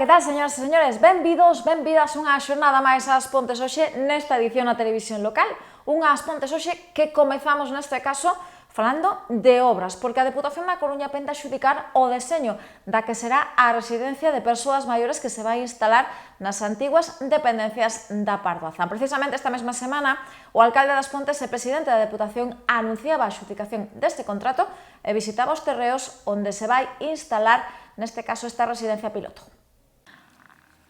que tal, señoras e señores? Benvidos, benvidas unha xornada máis ás Pontes hoxe nesta edición na televisión local. Unhas Pontes hoxe que comezamos neste caso falando de obras, porque a Deputación da Coruña penta xudicar o deseño da que será a residencia de persoas maiores que se vai instalar nas antiguas dependencias da Pardo Bazán. Precisamente esta mesma semana, o alcalde das Pontes e presidente da Deputación anunciaba a xudicación deste contrato e visitaba os terreos onde se vai instalar, neste caso, esta residencia piloto.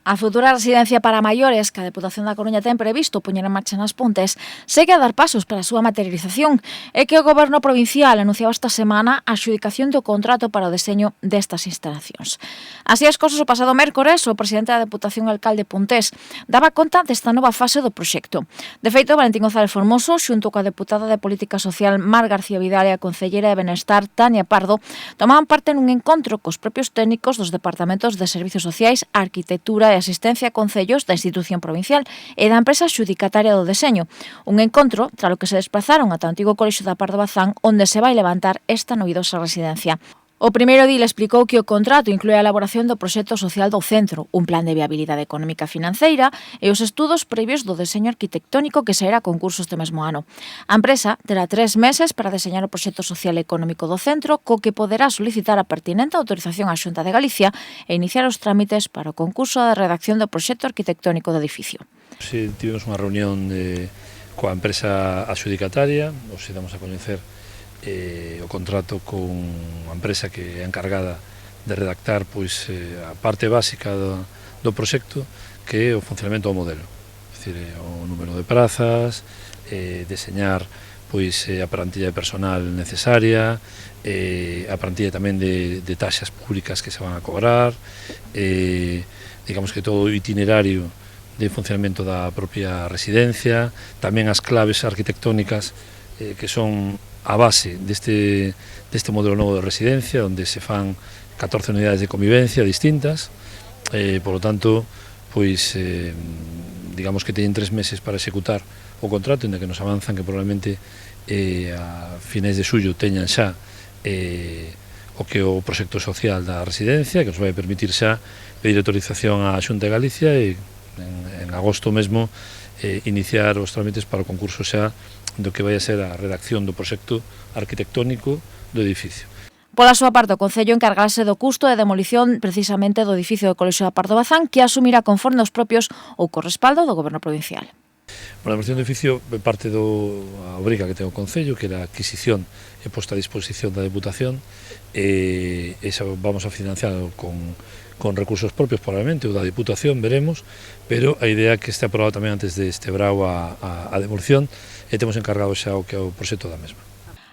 A futura residencia para maiores que a Deputación da Coruña ten previsto poñer en marcha nas Pontes segue a dar pasos para a súa materialización e que o Goberno provincial anunciaba esta semana a adxudicación do contrato para o deseño destas instalacións. Así as cousas, o pasado mércores, o presidente da Deputación, alcalde Pontés, daba conta desta nova fase do proxecto. De feito, Valentín González Formoso, xunto coa deputada de Política Social Mar García Vidal e a concelleira de Benestar, Tania Pardo, tomaban parte nun encontro cos propios técnicos dos departamentos de Servicios Sociais, Arquitectura e Asistencia a Concellos da institución provincial e da empresa xudicataria do deseño. Un encontro tralo que se desplazaron ata o antigo colexio da Pardo Bazán, onde se vai levantar esta novidosa residencia. O primeiro dil explicou que o contrato inclúe a elaboración do proxecto social do centro, un plan de viabilidade económica e financeira e os estudos previos do deseño arquitectónico que sairá a concurso este mesmo ano. A empresa terá 3 meses para deseñar o proxecto social e económico do centro, co que poderá solicitar a pertinente autorización á Xunta de Galicia e iniciar os trámites para o concurso de redacción do proxecto arquitectónico do edificio. Si tivemos unha reunión coa empresa adxudicataria, os damos a coñecer o contrato con a empresa que é encargada de redactar a parte básica do proxecto, que é o funcionamento do modelo, é dicir, o número de prazas, deseñar a plantilla de personal necesaria, a plantilla tamén de taxas públicas que se van a cobrar, digamos que todo o itinerario de funcionamento da propia residencia, tamén as claves arquitectónicas que son a base deste modelo novo de residencia, onde se fan 14 unidades de convivencia distintas, por lo tanto, digamos que teñen 3 meses para executar o contrato, en que nos avanzan que probablemente a finais de xullo teñan xa o que o proxecto social da residencia, que nos vai permitir xa pedir autorización á Xunta de Galicia e en agosto mesmo iniciar os trámites para o concurso xa do que vai a ser a redacción do proxecto arquitectónico do edificio. Pola súa parte, o Concello encargarase do custo de demolición precisamente do edificio do Colexio da Pardo Bazán, que asumirá con fondos propios ou co respaldo do Goberno provincial. A demolición do edificio é parte da obriga que ten o Concello, que era a adquisición e posta a disposición da Deputación, e esa vamos a financiar con recursos propios probablemente, ou da Diputación, veremos, pero a idea é que este aprobado tamén antes deste brao a demolición, e temos encargado xa o que é o proxecto da mesma.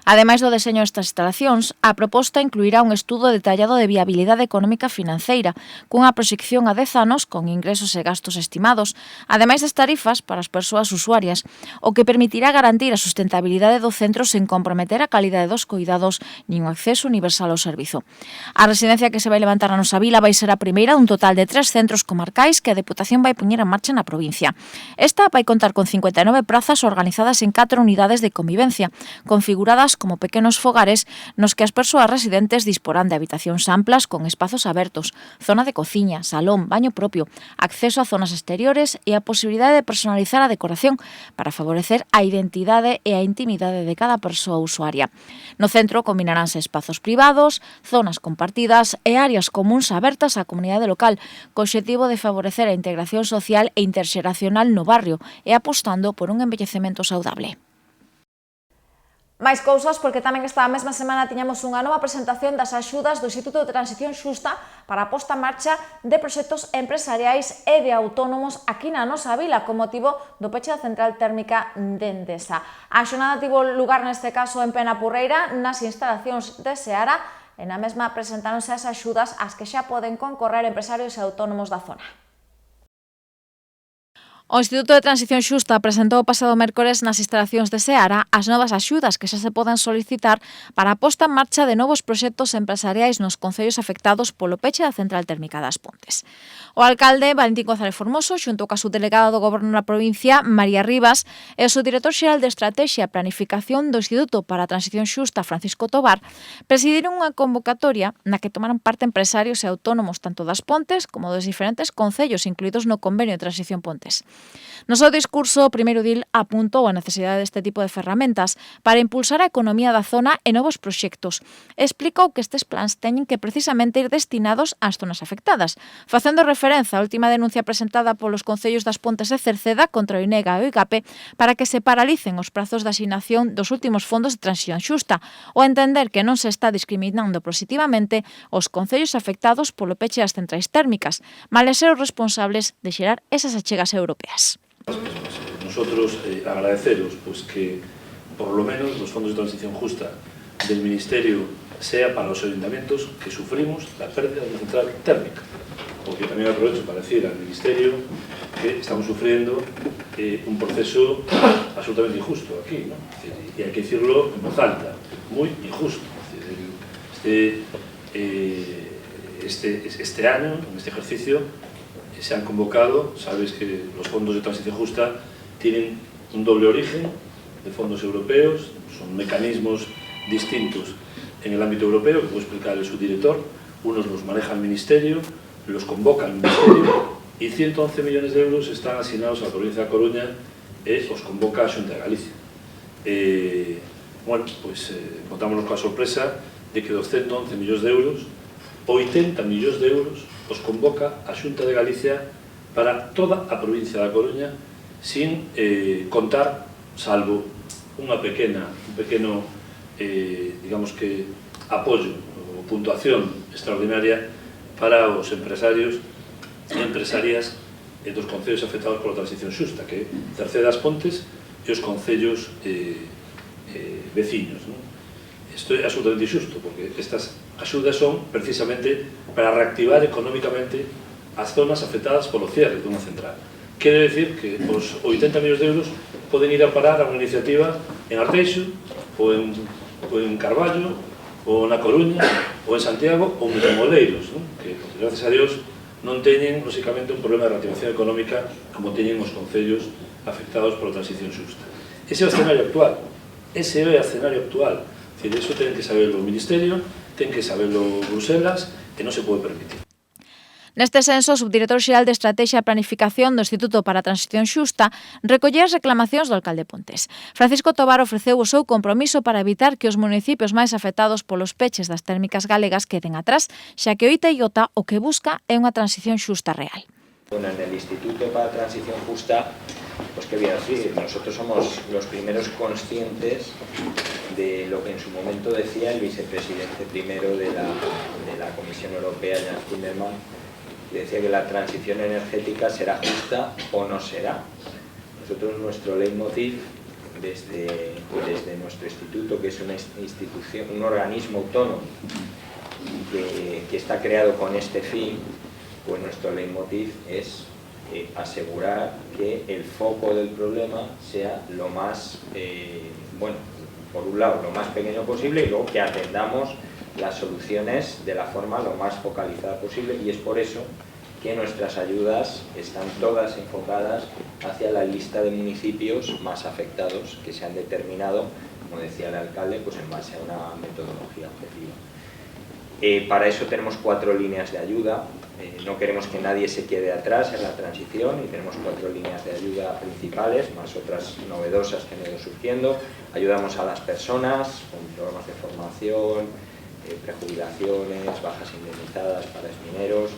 Ademais do deseño destas instalacións, a proposta incluirá un estudo detallado de viabilidade económica e financeira, cunha proxección a 10 anos con ingresos e gastos estimados, ademais das tarifas para as persoas usuarias, o que permitirá garantir a sustentabilidade do centro sen comprometer a calidade dos cuidados nin o acceso universal ao servizo. A residencia que se vai levantar na nosa vila vai ser a primeira dun total de 3 centros comarcais que a Deputación vai poñer en marcha na provincia. Esta vai contar con 59 prazas organizadas en 4 unidades de convivencia, configuradas como pequenos fogares nos que as persoas residentes disporán de habitacións amplas con espazos abertos, zona de cociña, salón, baño propio, acceso a zonas exteriores e a posibilidade de personalizar a decoración para favorecer a identidade e a intimidade de cada persoa usuaria. No centro combinaránse espazos privados, zonas compartidas e áreas comuns abertas á comunidade local, co obxectivo de favorecer a integración social e interxeracional no barrio e apostando por un envellecemento saudable. Máis cousas, porque tamén esta mesma semana tiñamos unha nova presentación das axudas do Instituto de Transición Xusta para a posta en marcha de proxectos empresariais e de autónomos aquí na nosa vila, con motivo do peche da central térmica de Endesa. A xornada tivo lugar neste caso en Penapurreira, nas instalacións de Seara, e na mesma presentáronse as axudas ás que xa poden concorrer empresarios e autónomos da zona. O Instituto de Transición Xusta presentou o pasado mércores nas instalacións de Seara as novas axudas que xa se poden solicitar para a posta en marcha de novos proxectos empresariais nos concellos afectados polo peche da central térmica das Pontes. O alcalde Valentín González Formoso, xunto ca subdelegada do Goberno na provincia, María Rivas, e o subdirector xeral de Estrategia e Planificación do Instituto para a Transición Xusta, Francisco Tobar, presidiron unha convocatoria na que tomaron parte empresarios e autónomos tanto das Pontes como dos diferentes concellos incluídos no Convenio de Transición Pontes. No seu discurso, o primeiro edil apuntou a necesidade deste tipo de ferramentas para impulsar a economía da zona e novos proxectos. Explicou que estes plans teñen que precisamente ir destinados ás zonas afectadas, facendo referencia á última denuncia presentada polos concellos das Pontes e Cerceda contra o INEGA e o IGAPE para que se paralicen os prazos de asignación dos últimos fondos de transición xusta, ou entender que non se está discriminando positivamente os concellos afectados polo peche das centrais térmicas, males ser os responsables de xerar esas achegas europeas. Nosotros agradeceros pues, que por lo menos los fondos de transición justa del Ministerio sea para los ayuntamientos que sufrimos la pérdida de la central térmica, porque también aprovecho para decir al Ministerio que estamos sufriendo un proceso absolutamente injusto aquí, ¿no? Y hay que decirlo en voz alta, muy injusto. Este año, en este ejercicio, se han convocado, sabes que los fondos de transición justa tienen un doble origen de fondos europeos, son mecanismos distintos en el ámbito europeo, que puede explicar el subdirector, unos los maneja el Ministerio, los convoca el Ministerio, y 111 millones de euros están asignados a la provincia de Coruña e os convoca a Xunta de Galicia. Bueno, pues contámonos con la sorpresa de que dos 111 millóns de euros, 80 millóns de euros os convoca a Xunta de Galicia para toda a provincia da Coruña sin contar, salvo un pequeno digamos que apoio ou puntuación extraordinaria para os empresarios e empresarias dos concellos afectados pola transición xusta, que é Cerceda das Pontes e os concellos veciños, non? Isto é absolutamente injusto, porque estas axudas son precisamente para reactivar económicamente as zonas afectadas polo cierre dunha central. Quere decir que os 80 millóns de euros poden ir a parar a unha iniciativa en Arteixo, ou en Carballo, ou na Coruña, ou en Santiago, ou en Moleiros, non? Que, gracias a Dios, non teñen, lógicamente, un problema de reactivación económica como teñen os concellos afectados pola transición xusta. Ese é o escenario actual. Ese é o escenario actual. Es decir, eso ten que saberlo o Ministerio, ten que saberlo Bruselas, e non se pode permitir. Neste senso, o subdirector xeral de Estrategia e Planificación do Instituto para a Transición Xusta recolleu as reclamacións do alcalde Pontes. Francisco Tobar ofreceu o seu compromiso para evitar que os municipios máis afectados polos peches das térmicas galegas queden atrás, xa que o ITA o que busca é unha transición xusta real. Bueno, en el Instituto para Transición Justa, pues qué voy a decir, nosotros somos los primeros conscientes de lo que en su momento decía el vicepresidente primero de la Comisión Europea, Jens Timmermans, que decía que la transición energética será justa o no será. Nosotros nuestro leitmotiv desde nuestro instituto, que es una institución, un organismo autónomo que está creado con este fin, pues nuestro leitmotiv es asegurar que el foco del problema sea lo más, bueno, por un lado lo más pequeño posible y luego que atendamos las soluciones de la forma lo más focalizada posible, y es por eso que nuestras ayudas están todas enfocadas hacia la lista de municipios más afectados que se han determinado, como decía el alcalde, pues en base a una metodología objetiva. Para eso tenemos 4 líneas de ayuda. No queremos que nadie se quede atrás en la transición y tenemos 4 líneas de ayuda principales, más otras novedosas que han ido surgiendo. Ayudamos a las personas con programas de formación, prejubilaciones, bajas indemnizadas para exmineros.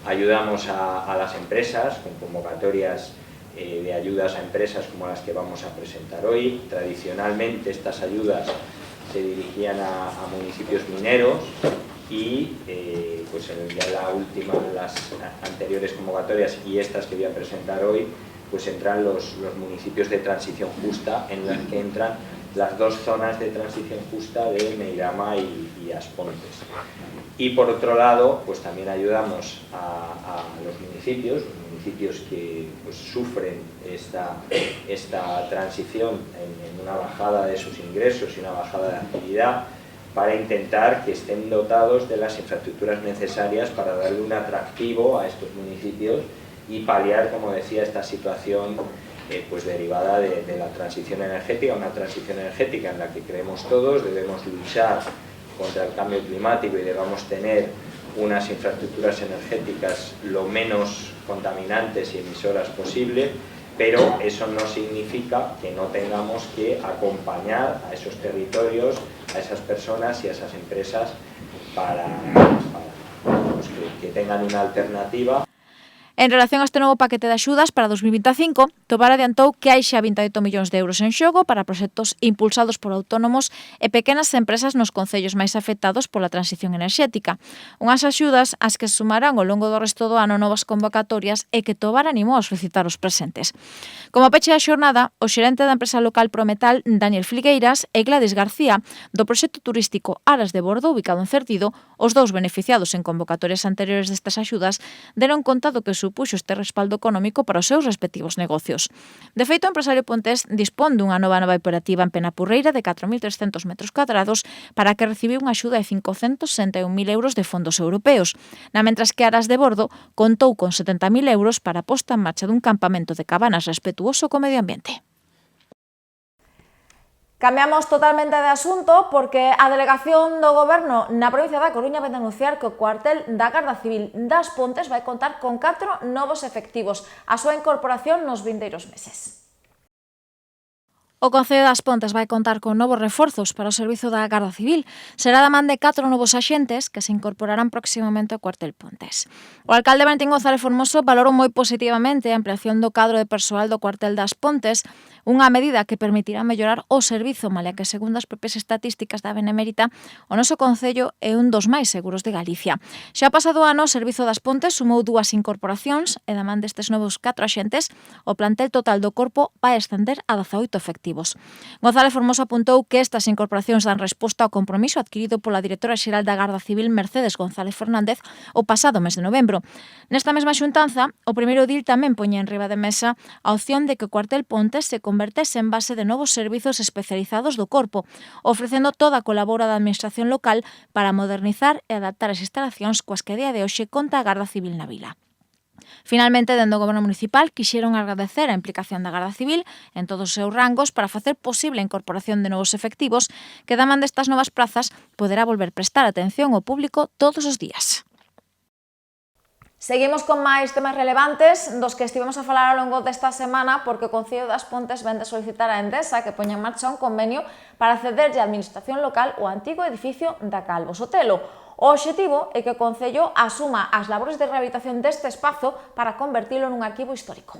Ayudamos a las empresas con convocatorias de ayudas a empresas como las que vamos a presentar hoy. Tradicionalmente estas ayudas se dirigían a municipios mineros y pues ya la última, las anteriores convocatorias y estas que voy a presentar hoy, pues entran los municipios de transición justa, en las que entran las 2 zonas de transición justa de Meirama y As Pontes. Y por otro lado, pues también ayudamos a los municipios municipios que pues, sufren esta transición en una bajada de sus ingresos y una bajada de actividad, para intentar que estén dotados de las infraestructuras necesarias para darle un atractivo a estos municipios y paliar, como decía, esta situación pues derivada de la transición energética, una transición energética en la que creemos todos. Debemos luchar contra el cambio climático y debemos tener unas infraestructuras energéticas lo menos contaminantes y emisoras posible, pero eso no significa que no tengamos que acompañar a esos territorios, a esas personas y a esas empresas para pues, que tengan una alternativa. En relación a este novo paquete de axudas para 2025, Tobar adiantou que hai xa 28 millóns de euros en xogo para proxectos impulsados por autónomos e pequenas empresas nos concellos máis afectados pola transición enerxética. Unhas axudas ás que sumarán ao longo do resto do ano novas convocatorias e que Tobar animou a solicitar os presentes. Como peche da xornada, o xerente da empresa local Prometal, Daniel Filgueiras, e Gladys García, do proxecto turístico Aras de Bordo, ubicado en Certido, os dous beneficiados en convocatorias anteriores destas axudas, deron conta do que supuxo este respaldo económico para os seus respectivos negocios. De feito, o empresario pontés dispón dunha nova operativa en Penapurreira de 4.300 metros cuadrados para que recibiu unha axuda de 561.000 euros de fondos europeos, na mentras que Aras de Bordo contou con 70.000 euros para a posta en marcha dun campamento de cabanas respetuoso co medio ambiente. Cambiamos totalmente de asunto porque a delegación do Goberno na provincia da Coruña vai denunciar que o cuartel da Garda Civil das Pontes vai contar con 4 novos efectivos, a súa incorporación nos vindeiros meses. O Concello das Pontes vai contar con novos reforzos para o servizo da Garda Civil. Será da man de 4 novos axentes que se incorporarán próximamente ao cuartel Pontes. O alcalde Valentín González Formoso valorou moi positivamente a ampliación do cadro de persoal do cuartel das Pontes, unha medida que permitirá mellorar o servizo, malia que, segundo as propias estatísticas da Benemérita, o noso concello é un dos máis seguros de Galicia. Xa pasado ano, o Servizo das Pontes sumou 2 incorporacións e da man destes novos 4 axentes, o plantel total do corpo vai ascender a 18 efectivos. González Formoso apuntou que estas incorporacións dan resposta ao compromiso adquirido pola directora xeral da Garda Civil, Mercedes González Fernández, o pasado mes de novembro. Nesta mesma xuntanza, o primeiro DIL tamén poña en riba de mesa a opción de que o cuartel Pontes se convertese en base de novos servizos especializados do corpo, ofrecendo toda a colabora da administración local para modernizar e adaptar as instalacións coas que a día de hoxe conta a Garda Civil na vila. Finalmente, dende o Goberno Municipal, quixeron agradecer a implicación da Garda Civil en todos os seus rangos para facer posible a incorporación de novos efectivos que, da man destas novas prazas, poderá volver prestar atención ao público todos os días. Seguimos con máis temas relevantes dos que estivemos a falar ao longo desta semana porque o Concello das Pontes vende solicitar a Endesa que poña en marcha un convenio para cederlle á administración local o antigo edificio da Calvo Sotelo. O obxectivo é que o Concello asuma as labores de rehabilitación deste espazo para convertilo nun arquivo histórico.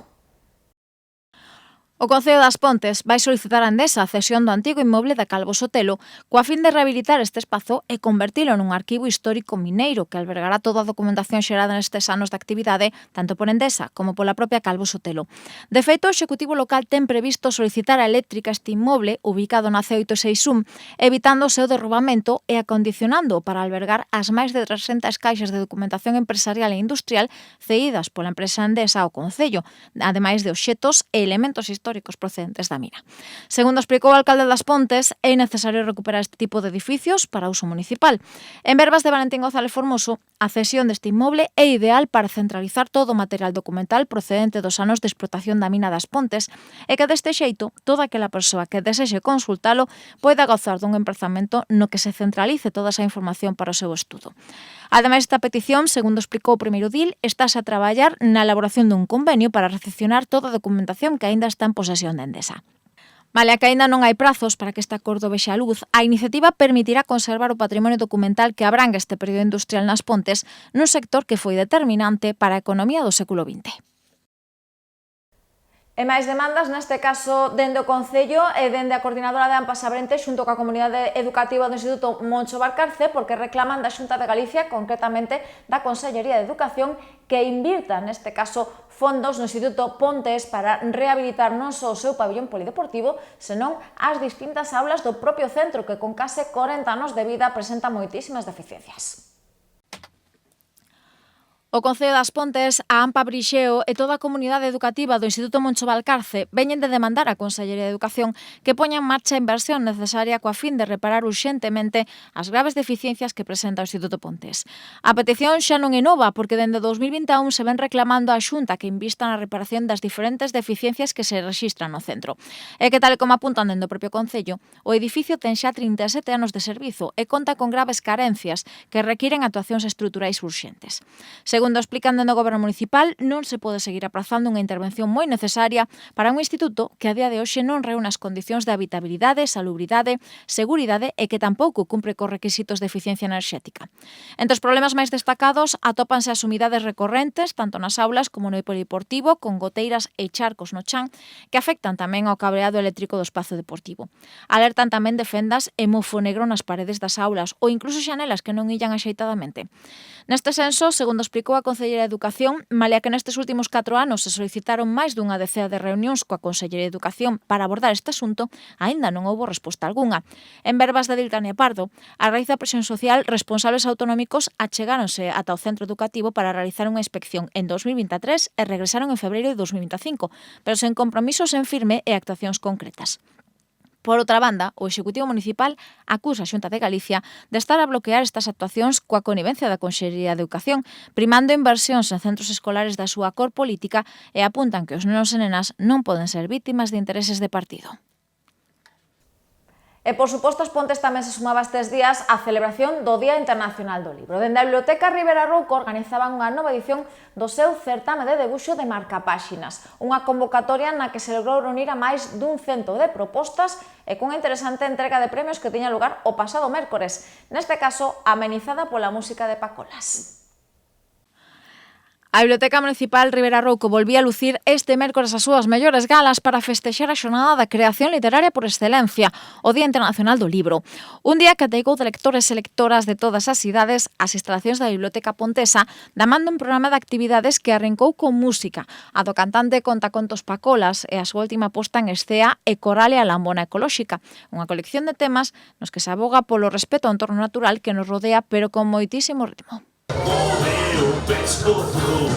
O Concello das Pontes vai solicitar a Endesa a cesión do antigo inmoble da Calvo Sotelo coa fin de rehabilitar este espazo e convertilo nun arquivo histórico mineiro que albergará toda a documentación xerada nestes anos de actividade tanto por Endesa como pola propia Calvo Sotelo. De feito, o Executivo local ten previsto solicitar a eléctrica este inmoble ubicado na C861, evitando o seu derrubamento e acondicionando para albergar as máis de 300 caixas de documentación empresarial e industrial cedidas pola empresa Endesa ao Concello, ademais de obxetos e elementos históricos procedentes da mina. Segundo explicou o alcalde das Pontes, é necesario recuperar este tipo de edificios para uso municipal. En verbas de Valentín González Formoso, a cesión deste inmoble é ideal para centralizar todo o material documental procedente dos anos de explotación da mina das Pontes e que deste xeito toda aquela persoa que desexe consultalo poida gozar dun emprazamento no que se centralice toda esa información para o seu estudo. Ademais, esta petición, segundo explicou o primeiro DIL, estáse a traballar na elaboración dun convenio para recepcionar toda a documentación que aínda está en posesión de Endesa. Malia que aínda non hai prazos para que este acordo vexa a luz, a iniciativa permitirá conservar o patrimonio documental que abrangue este período industrial nas Pontes nun sector que foi determinante para a economía do século XX. E máis demandas, neste caso, dende o Concello e dende a Coordinadora de AMPA Sabrente xunto coa comunidade educativa do Instituto Moncho Valcarce porque reclaman da Xunta de Galicia, concretamente da Consellería de Educación, que invirta, neste caso, fondos no Instituto Pontes para rehabilitar non só o seu pabillón polideportivo, senón as distintas aulas do propio centro que con case 40 anos de vida presenta moitísimas deficiencias. O Concello das Pontes, a AMPA Brixeo e toda a comunidade educativa do Instituto Moncho Valcarce veñen de demandar a Consellería de Educación que poña en marcha a inversión necesaria coa fin de reparar urxentemente as graves deficiencias que presenta o Instituto Pontes. A petición xa non é nova porque dende 2021 se ven reclamando a Xunta que invista na reparación das diferentes deficiencias que se rexistran no centro. E que tal como apuntan dende o propio Concello, o edificio ten xa 37 anos de servizo e conta con graves carencias que requiren actuacións estruturais urxentes. Segundo explican dende o Goberno Municipal, non se pode seguir aprazando unha intervención moi necesaria para un instituto que a día de hoxe non reúne as condicións de habitabilidade, salubridade, seguridade e que tampouco cumpre cos requisitos de eficiencia enerxética. Entre os problemas máis destacados atópanse as umidades recorrentes, tanto nas aulas como no polideportivo, con goteiras e charcos no chan, que afectan tamén ao cableado eléctrico do espazo deportivo. Alertan tamén de fendas e mofo negro nas paredes das aulas ou incluso xanelas que non illan axeitadamente. Neste senso, segundo explicou a Conselleira de Educación, malia que nestes últimos 4 anos se solicitaron máis dunha decena de reunións coa Consellería de Educación para abordar este asunto, aínda non houbo resposta algunha. En verbas de Dilcania Pardo, a raíz da presión social, responsables autonómicos achegáronse ata o centro educativo para realizar unha inspección en 2023 e regresaron en febreiro de 2025, pero sen compromisos en firme e actuacións concretas. Por outra banda, o Executivo Municipal acusa a Xunta de Galicia de estar a bloquear estas actuacións coa connivencia da Consellería de Educación, primando inversións en centros escolares da súa cor política e apuntan que os nenos e nenas non poden ser vítimas de intereses de partido. E, por suposto, as Pontes tamén se sumaba estes días á celebración do Día Internacional do Libro. Dende a Biblioteca Ribera Rouco organizaban unha nova edición do seu certame de debuxo de marcapáxinas, unha convocatoria na que se logrou reunir a máis dun cento de propostas e cunha interesante entrega de premios que tiña lugar o pasado mércores, neste caso amenizada pola música de Pacolas. A Biblioteca Municipal Ribera Rouco volvía a lucir este mércores as súas mellores galas para festexar a xornada da creación literaria por excelencia, o Día Internacional do Libro. Un día que ateigou de lectores e lectoras de todas as idades as instalacións da Biblioteca Pontesa, damando un programa de actividades que arrancou con música, a do cantante contacontos Pacolas e a súa última posta en escea Ecoralia a Lambona Ecolóxica, unha colección de temas nos que se aboga polo respeto ao entorno natural que nos rodea, pero con moitísimo ritmo. Move o pescoço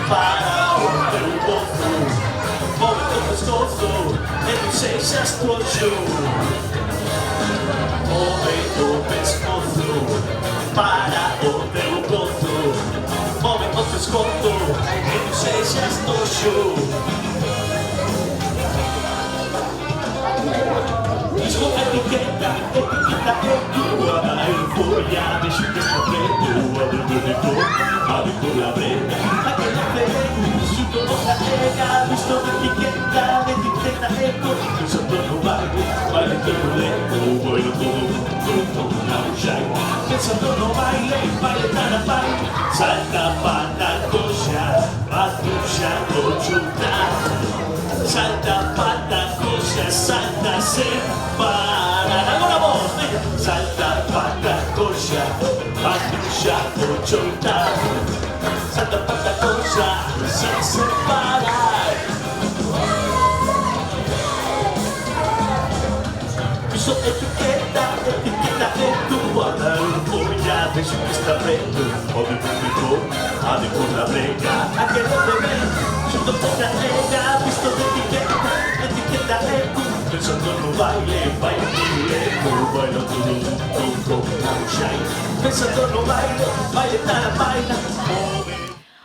para o teu povo. Move o pescoço e não sejas coxo. Move o pescoço para o teu povo. Move o pescoço e não sejas coxo. Diz com etiqueta é tua. Eu vou a deixar que está preto. Aventura breve, aquele feio, junto a carrega, visto de etiqueta eco, pensando no baile todo lento, voando todo no chão, pensando no baile para baile, salta pata coxa, batuxa cochuta, salta pata coxa, salta sem parar, agora vos, salta pata coxa, batuxa cochuta. Santa pata coxa, sem separar. Isso etiqueta é tua. Não folha, deixa que está preto. Pode público, a de cor da brega. Aquele bebê, junto com a carrega. Visto de etiqueta é tua. Pensando no baile tudo com chai. Pensando no baile para baila.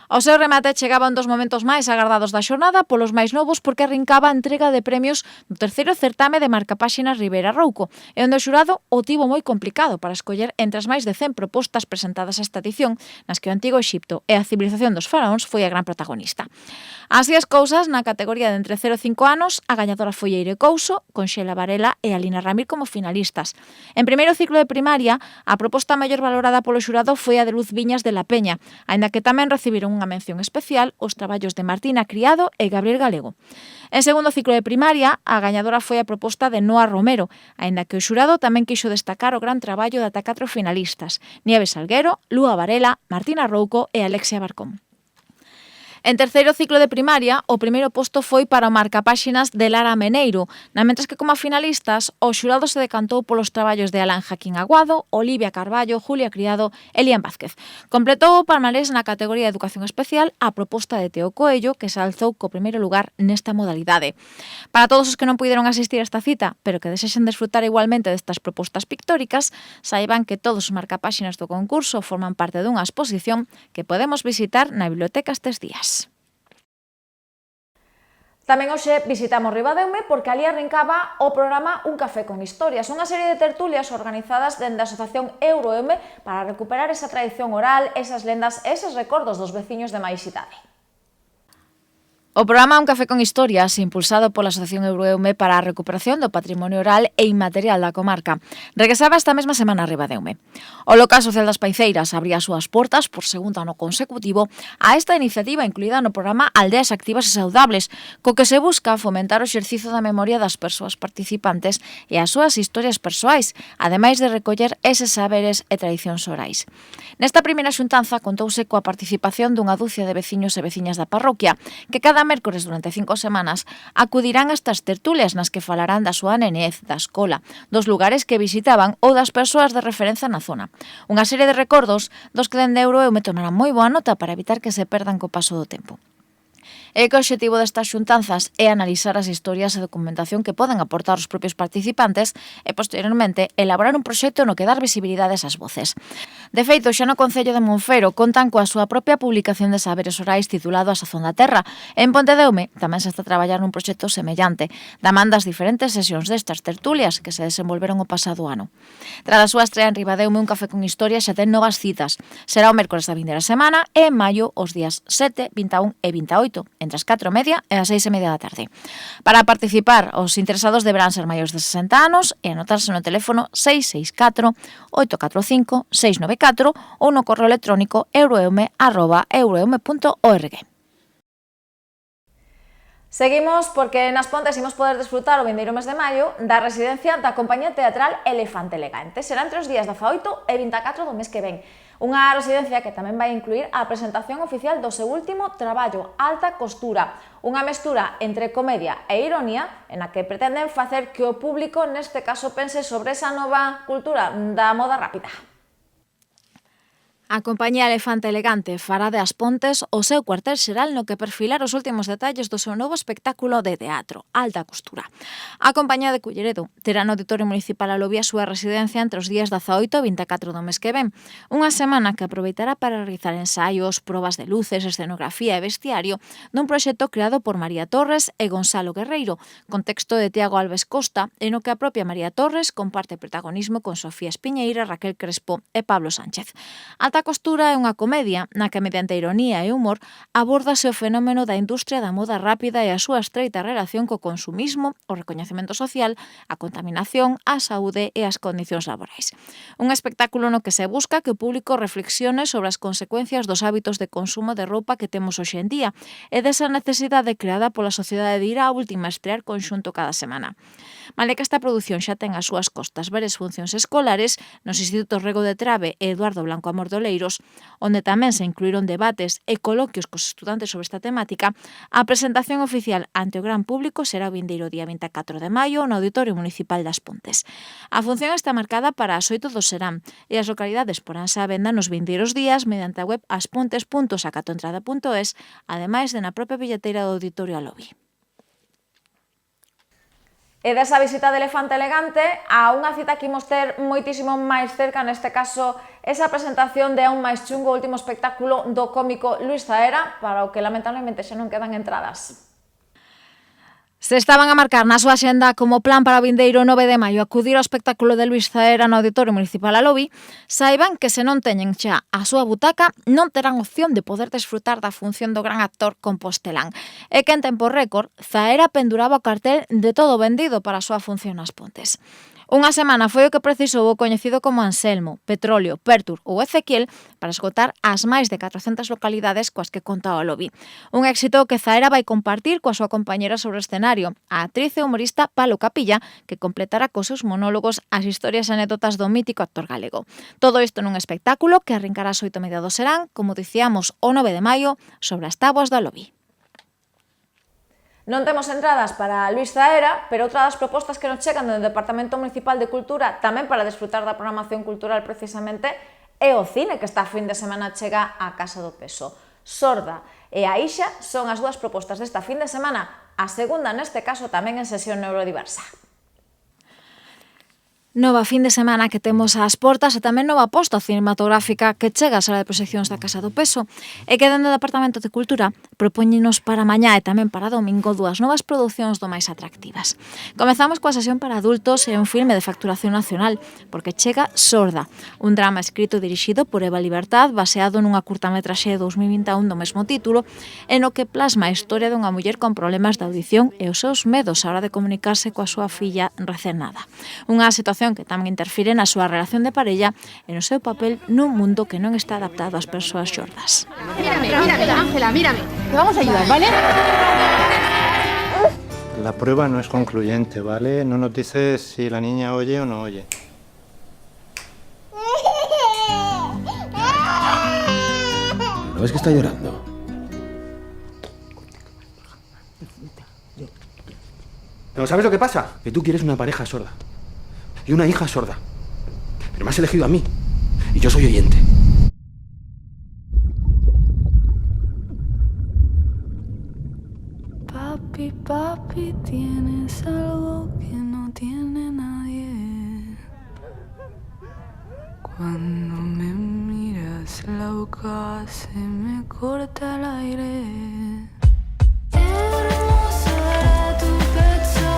Ao seu remate chegaba un dos momentos máis agardados da xornada polos máis novos porque arrincaba a entrega de premios do terceiro certame de marcapáxinas Ribera Rouco, e onde o xurado o tivo moi complicado para escoller entre as máis de 100 propostas presentadas a esta edición, nas que o Antigo Exipto e a civilización dos faraóns foi a gran protagonista. Así as cousas, na categoría de entre 0 e 5 anos, a gañadora foi Eire Couso, con Xela Varela e Alina Ramir como finalistas. En primeiro ciclo de primaria, a proposta maior valorada polo xurado foi a de Luz Viñas de la Peña, aínda que tamén recibiron unha mención especial os traballos de Martina Criado e Gabriel Galego. En segundo ciclo de primaria, a gañadora foi a proposta de Noa Romero, aínda que o xurado tamén quixo destacar o gran traballo de ata 4 finalistas, Nieves Salguero, Lúa Varela, Martina Rouco e Alexia Barcón. En terceiro ciclo de primaria, o primeiro posto foi para o marcapáxinas de Lara Meneiro, na mentres que como finalistas, o xurado se decantou polos traballos de Alan Jaquín Aguado, Olivia Carballo, Julia Criado e Lian Vázquez. Completou o palmarés na categoría de Educación Especial a proposta de Teo Coello, que se alzou co primeiro lugar nesta modalidade. Para todos os que non puideron asistir a esta cita, pero que desexen desfrutar igualmente destas propostas pictóricas, saiban que todos os marcapáxinas do concurso forman parte dunha exposición que podemos visitar na biblioteca estes días. Tamén hoxe visitamos Ribadeume porque ali arrancaba o programa Un café con historias, unha serie de tertulias organizadas dende a Asociación Euroeume para recuperar esa tradición oral, esas lendas e eses recordos dos veciños de máis idade. O programa Un café con historias, impulsado pola Asociación Euroeume para a recuperación do patrimonio oral e inmaterial da comarca, regresaba esta mesma semana a Ribadeume. O local social das Paiceiras abría as súas portas por segundo ano consecutivo a esta iniciativa incluída no programa Aldeas Activas e Saudables, co que se busca fomentar o exercizo da memoria das persoas participantes e as súas historias persoais, ademais de recoller eses saberes e tradicións orais. Nesta primeira xuntanza contouse coa participación dunha dúcia de veciños e veciñas da parroquia, que cada mércores durante 5 semanas acudirán a estas tertulias nas que falarán da súa nenez, da escola, dos lugares que visitaban ou das persoas de referencia na zona. Unha serie de recordos dos que dende Euroeume tomarán moi boa nota para evitar que se perdan co paso do tempo. E que o obxectivo destas xuntanzas é analizar as historias e documentación que poden aportar os propios participantes e, posteriormente, elaborar un proxecto no que dar visibilidade a esas voces. De feito, xa no Concello de Monfero contan coa súa propia publicación de saberes orais titulado A Sazón da Terra. En Pontedeume tamén se está a traballar nun proxecto semellante, da man das diferentes sesións destas tertulias que se desenvolveron o pasado ano. Tras a súa estrea en Ribadeume, Un café con historias xa ten novas citas. Será o mércores da vindeira semana e en maio os días 7, 21 e 28, entre as 4:30 e as 6:30 da tarde. Para participar, os interesados deberán ser maiores de 60 anos e anotarse no teléfono 664 845 694 ou no correo electrónico euroeume@euroeume.org. Seguimos porque nas Pontes imos poder desfrutar o vindeiro mes de maio da residencia da compañía teatral Elefante Elegante. Será entre os días 18 e 24 do mes que ven. Unha residencia que tamén vai incluir a presentación oficial do seu último traballo, Alta Costura, unha mestura entre comedia e ironía en a que pretenden facer que o público neste caso pense sobre esa nova cultura da moda rápida. A compañía Elefante Elegante fará de As Pontes o seu cuartel xeral no que perfilar os últimos detalles do seu novo espectáculo de teatro, Alta Costura. A compañía de Culleredo terá no Auditorio Municipal a Lobi a súa residencia entre os días 18 e 24 do mes que ven, unha semana que aproveitará para realizar ensaios, probas de luces, escenografía e vestiario dun proxecto creado por María Torres e Gonzalo Guerreiro, con texto de Tiago Alves Costa, e no que a propia María Torres comparte protagonismo con Sofía Espiñeira, Raquel Crespo e Pablo Sánchez. Alta Costura é unha comedia na que mediante ironía e humor abórdase o fenómeno da industria da moda rápida e a súa estreita relación co consumismo, o recoñecemento social, a contaminación, a saúde e as condicións laborais. Un espectáculo no que se busca que o público reflexione sobre as consecuencias dos hábitos de consumo de roupa que temos hoxe en día e desa necesidade creada pola sociedade de ir á última estrear conxunto cada semana. Male que esta produción xa ten as súas costas varias funcións escolares nos Institutos Rego de Trave e Eduardo Blanco Amor de Oleiros, onde tamén se incluíron debates e coloquios cos estudantes sobre esta temática, a presentación oficial ante o gran público será o vindeiro día 24 de maio no Auditorio Municipal das Pontes. A función está marcada para as 8 do serán e as localidades poránse á venda nos vindeiros días mediante a web aspontes.sacatoentrada.es, ademais de na propia billeteira do Auditorio a Lobi. E desa visita de Elefante Elegante a unha cita que imos ter moitísimo máis cerca, neste caso, esa presentación de Aún máis chungo, o último espectáculo do cómico Luis Zaera, para o que lamentablemente xa non quedan entradas. Se estaban a marcar na súa axenda como plan para o vindeiro 9 de maio acudir ao espectáculo de Luis Zaera no Auditorio Municipal a Lobi, saiban que se non teñen xa a súa butaca non terán opción de poder desfrutar da función do gran actor compostelán. E que en tempo récord, Zaera penduraba o cartel de todo vendido para a súa función nas Pontes. Unha semana foi o que precisou o coñecido como Anselmo, Petróleo, Pertur ou Ezequiel para esgotar as máis de 400 localidades coas que conta o Lobi. Un éxito que Zaera vai compartir coa súa compañera sobre o escenario, a actriz e humorista Palo Capilla, que completará cos seus monólogos as historias e anécdotas do mítico actor galego. Todo isto nun espectáculo que arrincará ás 8:30 do serán, como dicíamos, o 9 de maio, sobre as táboas do Lobi. Non temos entradas para Luis Zaera, pero outra das propostas que nos chegan do Departamento Municipal de Cultura, tamén para desfrutar da programación cultural precisamente, é o cine que esta fin de semana chega á Casa do Peso. Sorda e A Ixa son as dúas propostas desta fin de semana, a segunda neste caso tamén en sesión neurodiversa. Nova fin de semana que temos ás portas e tamén nova aposta cinematográfica que chega a sala de proxeccións da Casa do Peso e que dende o Departamento de Cultura propóñenos para mañá e tamén para domingo dúas novas producións do máis atractivas. Comezamos coa sesión para adultos e un filme de facturación nacional, porque chega Sorda, un drama escrito e dirixido por Eva Libertad baseado nunha curtametraxe de 2021 do mesmo título e no que plasma a historia dunha muller con problemas de audición e os seus medos a hora de comunicarse coa súa filla recén nada. Unha situación que tamén interfire na súa relación de parella e no seu papel nun mundo que non está adaptado ás persoas xordas. Mírame, Ángela, mírame. Te vamos a ayudar, ¿vale? La prueba no es concluyente, ¿vale? No nos dices si la niña oye o no oye. ¿No ves que está llorando? ¿Pero sabes lo que pasa? Que tú quieres una pareja sorda. Y una hija sorda. Pero me has elegido a mí. Y yo soy oyente. Papi, papi, tienes algo que no tiene nadie. Cuando me miras la boca se me corta el aire. Hermoso era tu pecho,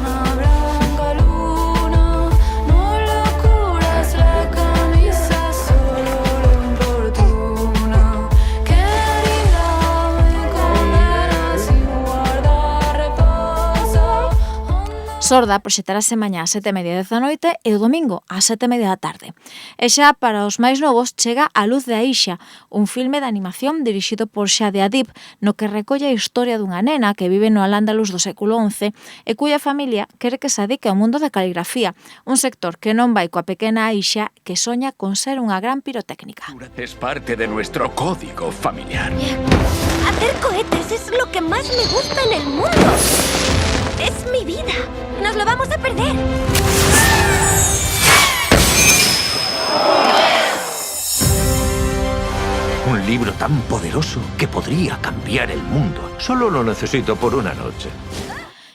una blanca luna. No lo curas la camisa, solo lo importuna. Querida, me condenas sin guardar reposo. Sorda proxectarase mañá ás 7:30 da noite e o domingo ás 7:30 da tarde. E xa para os máis novos chega A luz de Aisha, un filme de animación dirixido por Xade Adib, no que recolle a historia dunha nena que vive no Al-Ándalus do século XI e cuya familia quere que se dedique ao mundo da caligrafía, un sector que non vai coa pequena Aisha que soña con ser unha gran pirotécnica. Es parte de nuestro código familiar. Hacer cohetes es lo que más me gusta en el mundo. Es mi vida. Nos lo vamos a perder. Un libro tan poderoso que podría cambiar el mundo. Solo lo necesito por una noche.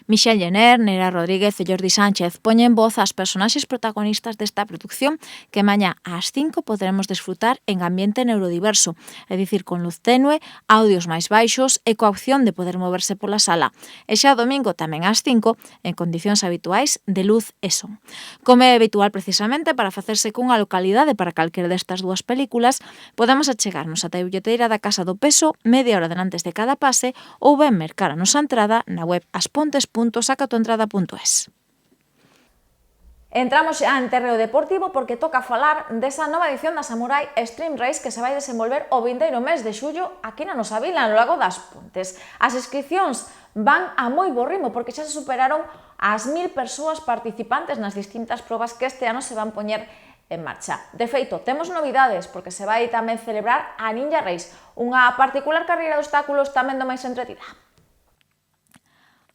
Michelle Jenner, Neira Rodríguez e Jordi Sánchez poñen voz ás personaxes protagonistas desta produción que mañá ás 5 poderemos desfrutar en ambiente neurodiverso, é dicir, con luz tenue, audios máis baixos e coa opción de poder moverse pola sala. E xa o domingo tamén ás 5 en condicións habituais de luz e son. Como é habitual precisamente para facerse cunha localidade para calquera destas dúas películas, podemos achegarnos ata a billeteira da Casa do Peso media hora antes de cada pase ou ben mercar a nosa entrada na web aspontes.sacatoentrada.es. Entramos xa en terreo deportivo porque toca falar desa nova edición da Samurai Extreme Race que se vai desenvolver o vindeiro mes de xullo aquí na nosa vila, no Lago das Pontes. As inscripcións van a moi bo ritmo porque xa se superaron as 1000 persoas participantes nas distintas probas que este ano se van poñer en marcha. De feito, temos novidades porque se vai tamén celebrar a Ninja Race, unha particular carreira de obstáculos tamén do máis entretida.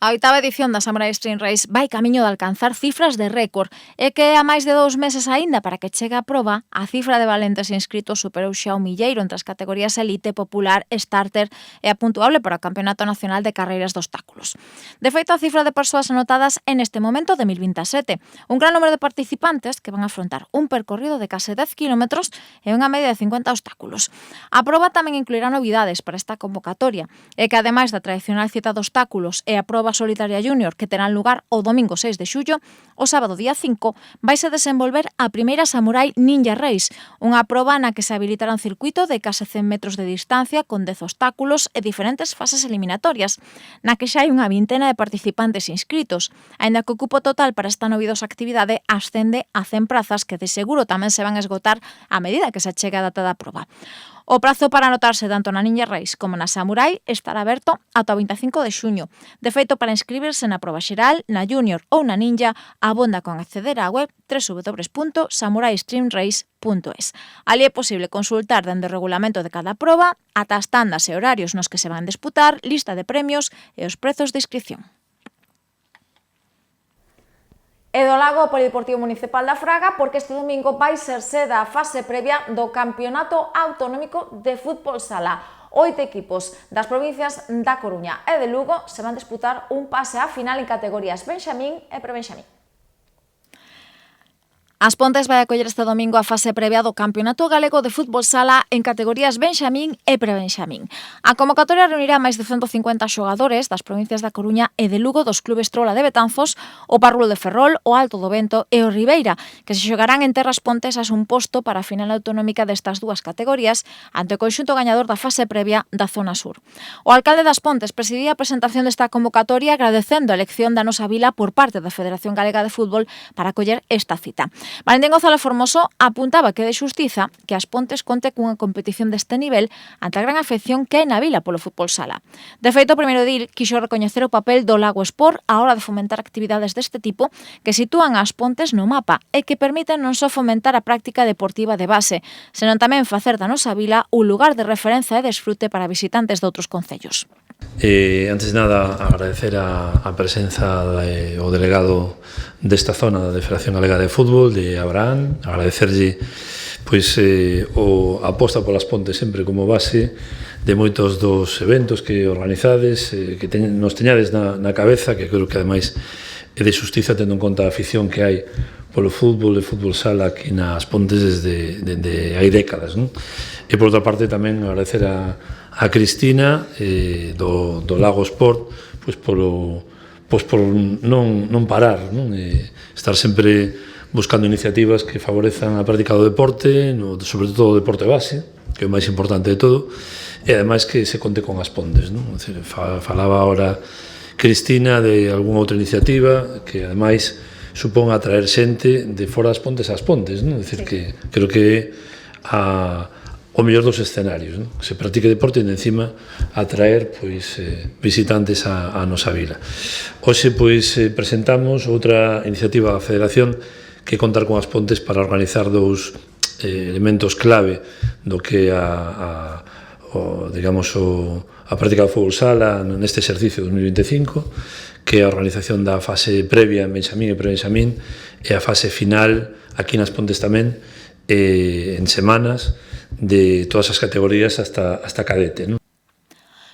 A oitava edición da Samurai Extreme Race vai camiño de alcanzar cifras de récord e que a máis de 2 meses aínda para que chegue a proba, a cifra de valentes inscritos superou xa o milleiro entre as categorías Elite, Popular, Starter e a puntuable para o Campeonato Nacional de Carreiras de Obstáculos. De feito, a cifra de persoas anotadas en este momento de 1027, un gran número de participantes que van a afrontar un percorrido de case 10 km e unha media de 50 obstáculos. A proba tamén incluirá novidades para esta convocatoria e que ademais da tradicional cita de obstáculos e a proba Proba Solitaria Júnior, que terán lugar o domingo 6 de xullo, o sábado día 5 vaise desenvolver a primeira Samurai Ninja Race, unha proba na que se habilitará un circuito de case 100 metros de distancia con 10 obstáculos e diferentes fases eliminatorias, na que xa hai unha vintena de participantes inscritos, aínda que o cupo total para esta novidosa actividade ascende a 100 prazas que de seguro tamén se van a esgotar a medida que se achega a data da proba. O prazo para anotarse tanto na Ninja Race como na Samurai estará aberto ata o 25 de xuño. De feito, para inscribirse na proba xeral, na Junior ou na Ninja, abonda con acceder á web www.samuraistreamrace.es. Ali é posible consultar dende o regulamento de cada proba, ata as tandas e horarios nos que se van disputar, lista de premios e os prezos de inscripción. E do Lago Polideportivo Municipal da Fraga, porque este domingo vai ser sede a fase previa do Campeonato Autonómico de Fútbol Sala. 8 equipos das provincias da Coruña e de Lugo se van disputar un pase á final en categorías Benxamín e Prebenxamín. As Pontes vai acoller este domingo a fase previa do Campeonato Galego de Fútbol Sala en categorías Benxamín e Prebenxamín. A convocatoria reunirá máis de 150 xogadores das provincias da Coruña e de Lugo, dos clubes Trola de Betanzos, o Parrulo de Ferrol, o Alto do Vento e o Ribeira, que se xogarán en terras pontesas un posto para a final autonómica destas dúas categorías ante o conxunto gañador da fase previa da Zona Sur. O alcalde das Pontes presidía a presentación desta convocatoria agradecendo a elección da nosa vila por parte da Federación Galega de Fútbol para acoller esta cita. Valentín González Formoso apuntaba que de xustiza que as Pontes conte cunha competición deste nivel ante a gran afección que hai na vila polo fútbol sala. De feito, o primeiro edil quixo recoñecer o papel do Lago Sport á hora de fomentar actividades deste tipo que sitúan as Pontes no mapa e que permiten non só fomentar a práctica deportiva de base, senón tamén facer da nosa vila un lugar de referencia e desfrute para visitantes de outros concellos. Antes de nada, agradecer a presenza do delegado desta zona da Federación Galega de Fútbol, de Abraham, agradecerlle pois, a aposta polas Pontes sempre como base de moitos dos eventos que organizades, que nos teñades na cabeza, que creo que ademais é de xustiza tendo en conta a afición que hai polo fútbol e fútbol sala aquí nas Pontes desde hai décadas, non? E por outra parte tamén agradecer a Cristina do Lago Sport pois por non parar, non? Estar sempre buscando iniciativas que favorezan a práctica do deporte, sobre todo o deporte base, que é o máis importante de todo, e ademais que se conte con as Pontes, non? Falaba agora Cristina de algunha outra iniciativa que ademais supón atraer xente de fora das Pontes ás Pontes, non? Dicir que creo que é o mellor dos escenarios, non? Se practique deporte e encima atraer pois, visitantes a nosa vila. Hoxe pois, presentamos outra iniciativa da Federación que contar con as Pontes para organizar dous elementos clave do que a práctica do fútbol sala neste exercicio 2025, que é a organización da fase previa en Benxamín e Prebenxamín e a fase final aquí nas Pontes tamén en semanas de todas as categorías hasta cadete, non?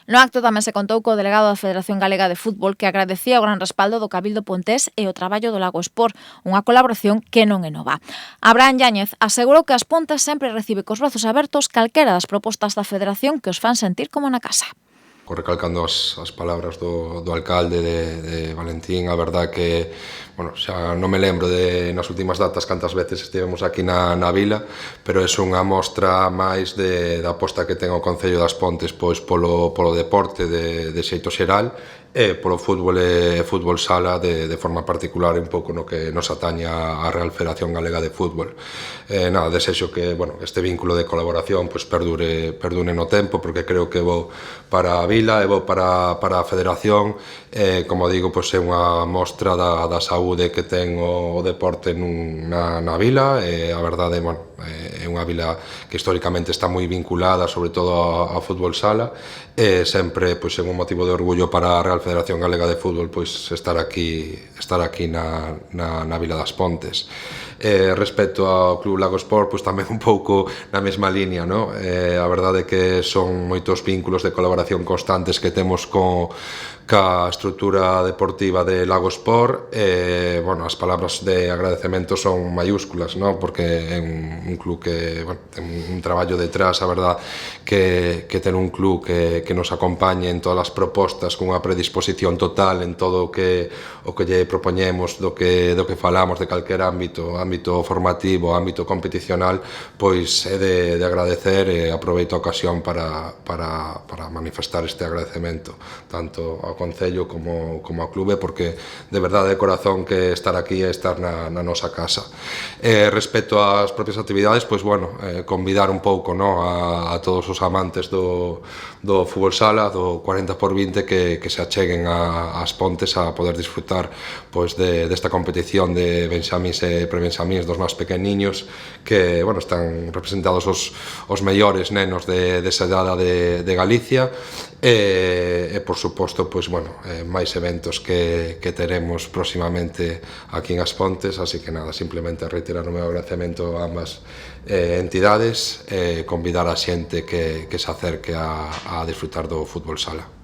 No acto tamén se contou co delegado da Federación Galega de Fútbol que agradecía o gran respaldo do Cabildo Pontés e o traballo do Lago Sport, unha colaboración que non é nova. Abraham Yáñez asegurou que as Pontes sempre recibe cos brazos abertos calquera das propostas da Federación que os fan sentir como na casa. Recalcando as palabras do alcalde de Valentín, a verdad que, bueno, xa non me lembro de nas últimas datas cantas veces estivemos aquí na vila, pero é unha mostra máis da aposta que ten o Concello das Pontes pois polo deporte de xeito xeral e polo fútbol e fútbol sala de forma particular un pouco no que nos ataña a Real Federación Galega de Fútbol. Nada, desexo que, bueno, este vínculo de colaboración pois perdure no tempo, porque creo que é bo para a vila, é bo para a Federación, como digo, pois é unha mostra da saúde que ten o deporte na vila, e a verdade, bueno, é unha vila que históricamente está moi vinculada sobre todo ao fútbol sala, e sempre pois é un motivo de orgullo para a Real Federación Galega de Fútbol pois estar aquí na Vila das Pontes. Respecto ao Club Lago Sport, pois tamén un pouco na mesma línea, non? A verdade é que son moitos vínculos de colaboración constantes que temos co ca estrutura deportiva de Lago Sport. Bueno, as palabras de agradecemento son mayúsculas, ¿no? Porque é un club que, bueno, ten un traballo detrás, a verdad, que ten un club que nos acompañe en todas as propostas con unha predisposición total en todo o que lle propoñemos, do que falamos de calquer ámbito formativo, ámbito competicional, pois é de agradecer, e aproveito a ocasión para manifestar este agradecemento tanto ao Concello como ao clube, porque de verdade de corazón que estar aquí é estar na nosa casa. Respecto ás propias actividades, pois bueno, convidar un pouco, no, a todos os amantes do fútbol sala, do 40x20, que se acheguen ás Pontes a poder disfrutar pois desta competición de benxamís e prebenxamís dos máis pequeniños, que, bueno, están representados os mellores nenos desa idade de Galicia, e por suposto, pois, bueno, máis eventos que teremos próximamente aquí en As Pontes, así que nada, simplemente reiterar o meu agradecemento a ambas entidades, e convidar a xente que se acerque a disfrutar do fútbol sala.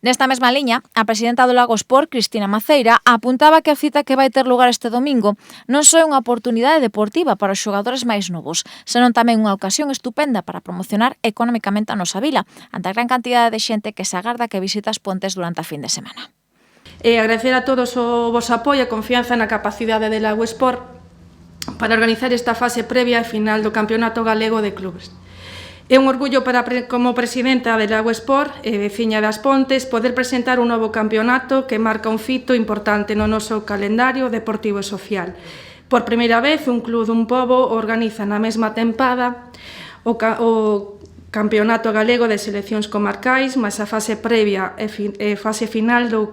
Nesta mesma liña, a presidenta do Lago Sport, Cristina Maceira, apuntaba que a cita que vai ter lugar este domingo non só é unha oportunidade deportiva para os xogadores máis novos, senón tamén unha ocasión estupenda para promocionar economicamente a nosa vila, ante a gran cantidade de xente que se agarda que visita As Pontes durante a fin de semana. Agradecer a todos o vosso apoio e confianza na capacidade de Lago Sport para organizar esta fase previa e final do Campeonato Galego de Clubes. É un orgullo como presidenta de Lago Sport e veciña das Pontes poder presentar un novo campeonato que marca un fito importante no noso calendario deportivo e social. Por primeira vez, un club dun pobo organiza na mesma tempada o Campeonato Galego de Seleccións Comarcais, máis a fase previa e fase final do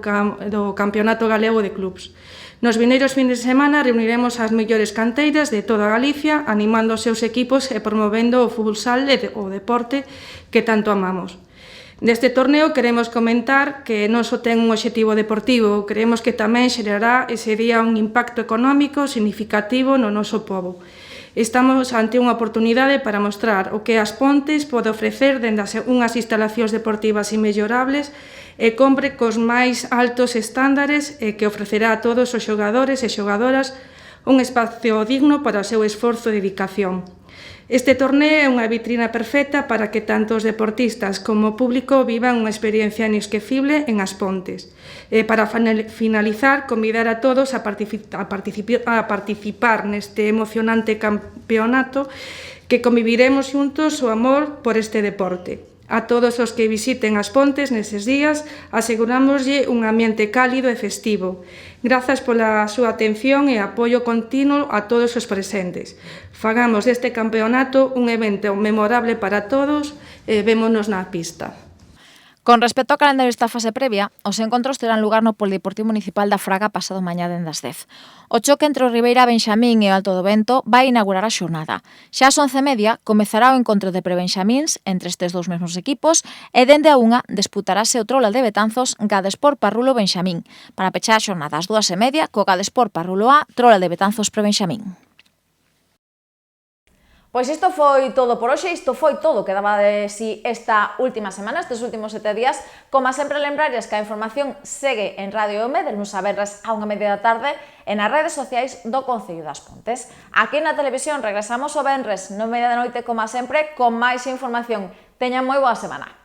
Campeonato Galego de Clubs. Nos vineiros fins de semana reuniremos as mellores canteiras de toda Galicia, animando os seus equipos e promovendo o fútbol sala e o deporte que tanto amamos. Neste torneo queremos comentar que non só ten un obxectivo deportivo, creemos que tamén xerará ese día un impacto económico significativo no noso pobo. Estamos ante unha oportunidade para mostrar o que As Pontes pode ofrecer dende unhas instalacións deportivas inmellorables e compre cos máis altos estándares e que ofrecerá a todos os xogadores e xogadoras un espacio digno para o seu esforzo e dedicación. Este torneo é unha vitrina perfecta para que tanto os deportistas como o público vivan unha experiencia inesquecible en As Pontes. Para finalizar, convidar a todos a participar neste emocionante campeonato que conviviremos xuntos o amor por este deporte. A todos os que visiten As Pontes neses días, asegurámoslle un ambiente cálido e festivo. Grazas pola súa atención e apoio continuo a todos os presentes. Fagamos deste campeonato un evento memorable para todos e vémonos na pista. Con respecto ao calendario desta fase previa, os encontros terán lugar no Polideportivo Municipal da Fraga pasado mañá dende as 10. O choque entre o Ribeira Benxamín e o Alto do Vento vai inaugurar a xornada. Xa ás 11:30 comezará o encontro de prebenxamíns entre estes dous mesmos equipos e dende a 1 disputarase o Trola de Betanzos Gadesport Parrulo Benxamín, para pechar a xornada ás 2:30 co Gadesport Parrulo A Trola de Betanzos Prebenxamín. Pois isto foi todo por hoxe, isto foi todo que daba de si esta última semana, estes últimos 7 días. Como sempre, lembrarles que a información segue en Radio Home, de luns a venres a 1:30 da tarde, e nas redes sociais do Concello das Pontes. Aquí na televisión regresamos o venres 9:30 da noite, como sempre, con máis información. Teñan moi boa semana.